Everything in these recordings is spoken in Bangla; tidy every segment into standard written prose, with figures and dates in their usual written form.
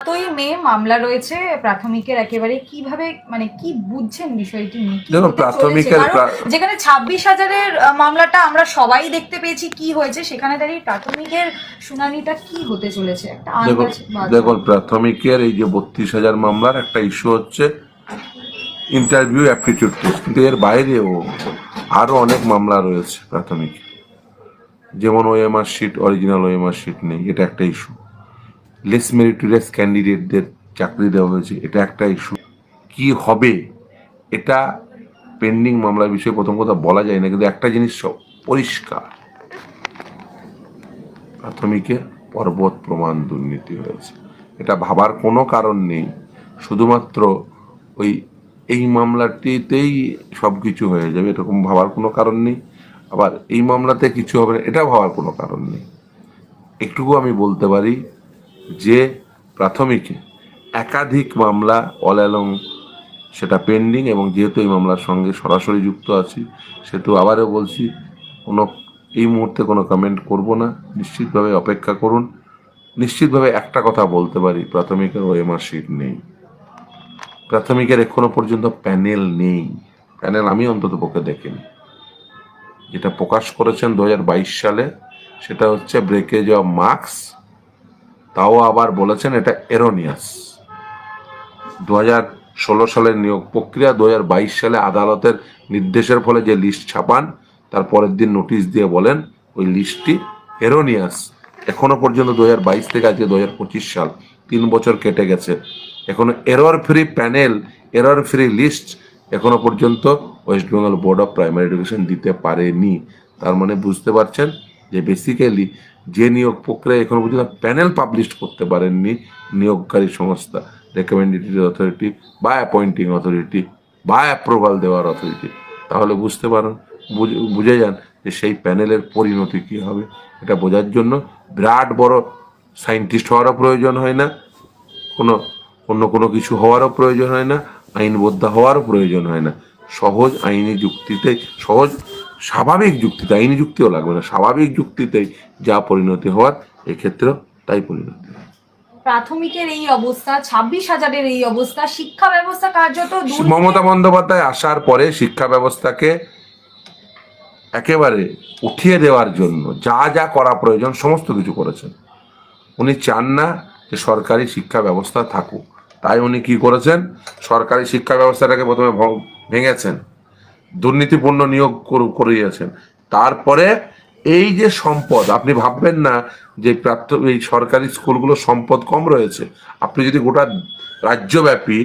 7ই মে মামলা রয়েছে প্রাথমিকের, একেবারে কিভাবে মানে কি বুঝছেন বিষয়টি নিয়ে? কি দেখুন, হতে চলেছে? প্রাথমিকের কারণ যেখানে 26,000-এর মামলাটা আমরা সবাই দেখতে পেয়েছি কি হয়েছে, সেখানে দাঁড়িয়ে প্রাথমিকের শুনানিটা কি হতে চলেছে একটা দেখুন আন্দাজ বাদ দেখুন প্রাথমিকের এই যে 32,000 মামলার একটা ইস্যু হচ্ছে ইন্টারভিউ অ্যাপটিটিউড টেস্ট, কিন্তু এর বাইরেও আরো অনেক মামলা রয়েছে প্রাথমিক, যেমন OMR sheet, original OMR sheet নেই, এটা একটা ইস্যু। লেস মেরিটোরিয়াস ক্যান্ডিডেটদের চাকরি দেওয়া হয়েছে, এটা একটা ইস্যু। কি হবে এটা পেন্ডিং মামলার বিষয়ে প্রথম কথা বলা যায় না, কিন্তু একটা জিনিস সব পরিষ্কার, প্রাথমিকে পর্বত প্রমাণ দুর্নীতি হয়েছে। এটা ভাবার কোনো কারণ নেই, শুধুমাত্র ওই এই মামলাটিতেই সব কিছু হয়ে যাবে এরকম ভাবার কোনো কারণ নেই, আবার এই মামলাতে কিছু হবে না এটা ভাবার কোনো কারণ নেই। একটুকু আমি বলতে পারি যে প্রাথমিকে একাধিক মামলা অল অ্যালং সেটা পেন্ডিং, এবং যেহেতু এই মামলার সঙ্গে সরাসরি যুক্ত আছি সেহেতু আবারও বলছি কোনো এই মুহূর্তে কোনো কমেন্ট করব না, নিশ্চিতভাবে অপেক্ষা করুন। নিশ্চিতভাবে একটা কথা বলতে পারি, প্রাথমিকের ওএমআর শিট নেই, প্রাথমিকের এখনো পর্যন্ত প্যানেল নেই, প্যানেল আমি অন্তত পক্ষে দেখিনি। যেটা প্রকাশ করেছেন 2022 সালে সেটা হচ্ছে ব্রেকেজ অফ মার্কস, তাও আবার বলেছেন এটা এরোনিয়াস। 2016 সালের নিয়োগ প্রক্রিয়া, 2022 সালে আদালতের নির্দেশের ফলে যে লিস্ট ছাপান তার পরের দিন নোটিশ দিয়ে বলেন ওই লিস্টটি এরোনিয়াস। এখনো পর্যন্ত 2022 থেকে আজকে 2025 সাল, 3 বছর কেটে গেছে, এখনো error free panel, error free list এখনো পর্যন্ত West Bengal Board of Primary Education দিতে পারেনি। তার মানে বুঝতে পারছেন যে বেসিক্যালি যে নিয়োগ প্রক্রিয়া এখনো পর্যন্ত প্যানেল পাবলিশ করতে পারেননি নিয়োগকারী সংস্থা, রেকমেন্ডেটরি অথরিটি বা অ্যাপয়েন্টিং অথরিটি বা অ্যাপ্রুভাল দেওয়ার অথরিটি, তাহলে বুঝতে পারেন, বুঝে যান যে সেই প্যানেলের পরিণতি কী হবে। এটা বোঝার জন্য বিরাট বড় সায়েন্টিস্ট হওয়ারও প্রয়োজন হয় না, অন্য কোনো কিছু হওয়ারও প্রয়োজন হয় না, আইনবোদ্ধা হওয়ারও প্রয়োজন হয় না। সহজ আইনি যুক্তিতে, সহজ স্বাভাবিক যুক্তিতে, আইনি যুক্তিও লাগবে না, স্বাভাবিক যুক্তিতেই যা পরিণতি হওয়ার এক্ষেত্রেও তাই পরিণতি। প্রাথমিকের এই অবস্থা, 26,000-এর এই অবস্থা, শিক্ষা ব্যবস্থা কার্যত মমতা বন্দ্যোপাধ্যায় আসার পরে শিক্ষা ব্যবস্থাকে একেবারে উঠিয়ে দেওয়ার জন্য যা যা করা প্রয়োজন সমস্ত কিছু করেছেন। উনি চান না যে সরকারি শিক্ষা ব্যবস্থা থাকুক, তাই উনি কি করেছেন, সরকারি শিক্ষা ব্যবস্থাটাকে প্রথমে ভেঙেছেন, দুর্নীতিপূর্ণ নিয়োগ করিয়েছেন। তারপরে এই যে সম্পদ, আপনি ভাববেন না যে এই সরকারি স্কুলগুলো সম্পদ কম রয়েছে। আপনি যদি গোটা রাজ্যব্যাপী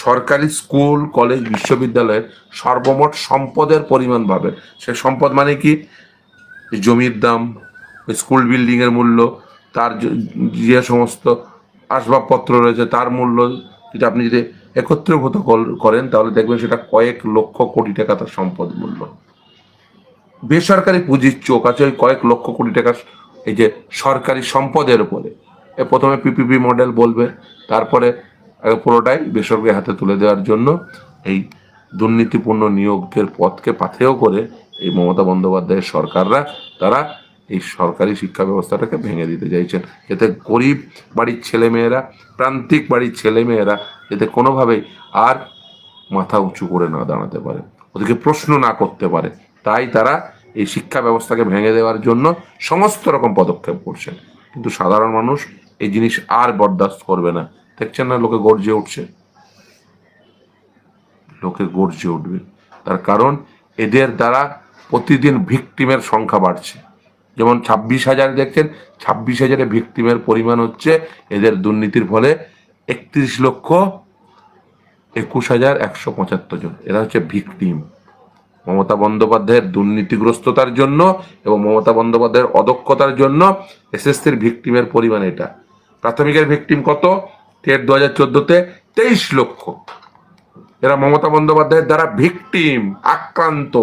সরকারি স্কুল, কলেজ, বিশ্ববিদ্যালয়ের সর্বমোট সম্পদের পরিমাণ ভাবেন, সে সম্পদ মানে কি, জমির দাম, স্কুল বিল্ডিংয়ের মূল্য, তার যে সমস্ত আসবাবপত্র রয়েছে তার মূল্য, যদি আপনি যদি একত্রীভূত করেন তাহলে দেখবেন সেটা কয়েক লক্ষ কোটি টাকা তার সম্পদ মূল্য। বেসরকারি পুঁজির চোখ আছে ওই কয়েক লক্ষ কোটি টাকা এই যে সরকারি সম্পদের উপরে। প্রথমে পিপিপি মডেল বলবে, তারপরে পুরোটাই বেসরকারি হাতে তুলে দেওয়ার জন্য এই দুর্নীতিপূর্ণ নিয়োগের পথকে পাথেয় করে এই মমতা বন্দ্যোপাধ্যায়ের সরকাররা তারা এই সরকারি শিক্ষা ব্যবস্থাটাকে ভেঙে দিতে চাইছেন, যাতে গরিব বাড়ির ছেলেমেয়েরা, প্রান্তিক বাড়ির ছেলেমেয়েরা যাতে কোনোভাবেই আর মাথা উঁচু করে না দাঁড়াতে পারে, ওদেরকে প্রশ্ন না করতে পারে। তাই তারা এই শিক্ষা ব্যবস্থাকে ভেঙে দেওয়ার জন্য সমস্ত রকম পদক্ষেপ করছেন, কিন্তু সাধারণ মানুষ এই জিনিস আর বরদাস্ত করবে না। দেখছেন না লোকে গর্জে উঠছে, লোকে গর্জে উঠবে, তার কারণ এদের দ্বারা প্রতিদিন ভিকটিমের সংখ্যা বাড়ছে। যেমন 26,000 দেখছেন, 26,000-এ ভিকটিমের পরিমাণ হচ্ছে এদের দুর্নীতির ফলে 31,21,175 জন, এরা হচ্ছে ভিকটিম মমতা বন্দ্যোপাধ্যায়ের দুর্নীতিগ্রস্ততার জন্য এবং মমতা বন্দ্যোপাধ্যায়ের অদক্ষতার জন্য। এসএসসির ভিকটিমের পরিমাণ এটা। প্রাথমিকের ভিকটিম কত, টেট 2014-তে 23 লক্ষ। এরা মমতা বন্দ্যোপাধ্যায়ের দ্বারা ভিকটিম, আক্রান্ত,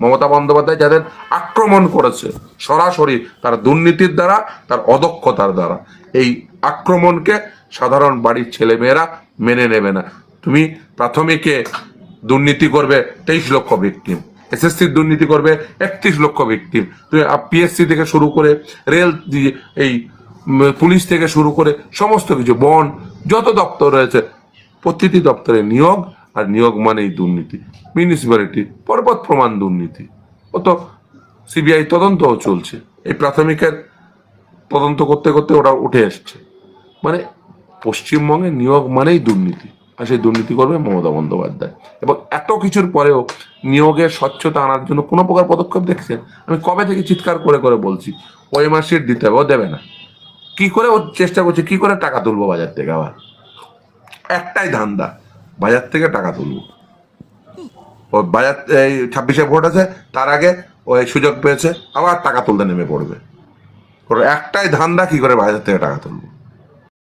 মমতা বন্দ্যোপাধ্যায় যাদের আক্রমণ করেছে সরাসরি তার দুর্নীতির দ্বারা, তার অদক্ষতার দ্বারা। এই আক্রমণকে সাধারণ বাড়ির ছেলেমেয়েরা মেনে নেবে না। তুমি প্রাথমিকে দুর্নীতি করবে 23 লক্ষ ভিকটিম, এসএসসির দুর্নীতি করবে 31 লক্ষ ভিকটিম, তুমি পিএসসি থেকে শুরু করে রেল এই পুলিশ থেকে শুরু করে সমস্ত কিছু, বন, যত দপ্তর রয়েছে প্রতিটি দপ্তরে নিয়োগ, আর নিয়োগ মানেই দুর্নীতি। মিউনিসিপ্যালিটি পর্বত প্রমাণ দুর্নীতি, ও তো সিবিআই তদন্তও চলছে, এই প্রাথমিকের তদন্ত করতে করতে ওরা উঠে এসছে। মানে পশ্চিমবঙ্গে নিয়োগ মানেই দুর্নীতি, আর সেই দুর্নীতি করবে মমতা বন্দ্যোপাধ্যায়। এবং এত কিছুর পরেও নিয়োগের স্বচ্ছতা আনার জন্য কোনো প্রকার পদক্ষেপ দেখছেন? আমি কবে থেকে চিৎকার করে করে বলছি ওএমআর শিট দিতে হবে, ও দেবে না। কি করে ও চেষ্টা করছে কি করে টাকা তুলবো বাজার থেকে, আবার একটাই ধান্দা, বাজার থেকে টাকা তুলবো। ও বাজার, এই 26-এ ভোট আছে, তার আগে ও এই সুযোগ পেয়েছে আবার টাকা তুলতে নেমে পড়বে। ওর একটাই ধান্দা, কি করে বাজার থেকে টাকা তুলবো।